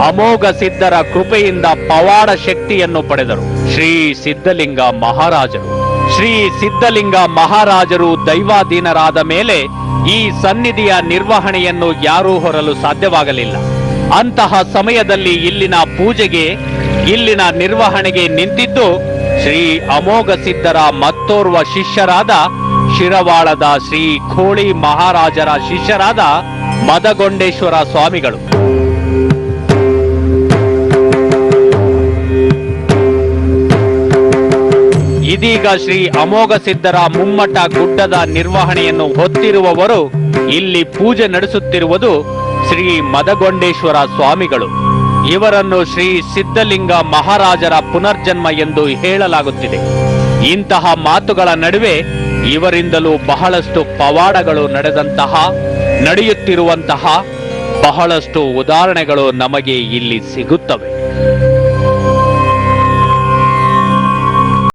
ಅಮೋಘ ಸಿದ್ಧರ ಕೃಪೆಯಿಂದ ಪವಾಡ ಶಕ್ತಿಯನ್ನು ಪಡೆದರು ಶ್ರೀ ಸಿದ್ಧಲಿಂಗ ಮಹಾರಾಜರು. ಶ್ರೀ ಸಿದ್ಧಲಿಂಗ ಮಹಾರಾಜರು ದೈವಾಧೀನರಾದ ಮೇಲೆ ಈ ಸನ್ನಿಧಿಯ ನಿರ್ವಹಣೆಯನ್ನು ಯಾರೂ ಹೊರಲು ಸಾಧ್ಯವಾಗಲಿಲ್ಲ. ಅಂತಹ ಸಮಯದಲ್ಲಿ ಇಲ್ಲಿನ ಪೂಜೆಗೆ, ಇಲ್ಲಿನ ನಿರ್ವಹಣೆಗೆ ನಿಂತಿದ್ದು ಶ್ರೀ ಅಮೋಘ ಸಿದ್ಧರ ಮತ್ತೋರ್ವ ಶಿಷ್ಯರಾದ ಶಿರವಾಳದ ಶ್ರೀ ಖೋಳಿ ಮಹಾರಾಜರ ಶಿಷ್ಯರಾದ ಮದಗೊಂಡೇಶ್ವರ ಸ್ವಾಮಿಗಳು. ಇದೀಗ ಶ್ರೀ ಅಮೋಘ ಸಿದ್ಧರ ಮುಮ್ಮಟ ಗುಡ್ಡದ ನಿರ್ವಹಣೆಯನ್ನು ಹೊತ್ತಿರುವವರು, ಇಲ್ಲಿ ಪೂಜೆ ನಡೆಸುತ್ತಿರುವುದು ಶ್ರೀ ಮದಗೊಂಡೇಶ್ವರ ಸ್ವಾಮಿಗಳು. ಇವರನ್ನು ಶ್ರೀ ಸಿದ್ಧಲಿಂಗ ಮಹಾರಾಜರ ಪುನರ್ಜನ್ಮ ಎಂದು ಹೇಳಲಾಗುತ್ತಿದೆ. ಇಂತಹ ಮಾತುಗಳ ನಡುವೆ ಇವರಿಂದಲೂ ಬಹಳಷ್ಟು ಪವಾಡಗಳು ನಡೆಯುತ್ತಿರುವಂತಹ ಬಹಳಷ್ಟು ಉದಾಹರಣೆಗಳು ನಮಗೆ ಇಲ್ಲಿ ಸಿಗುತ್ತವೆ.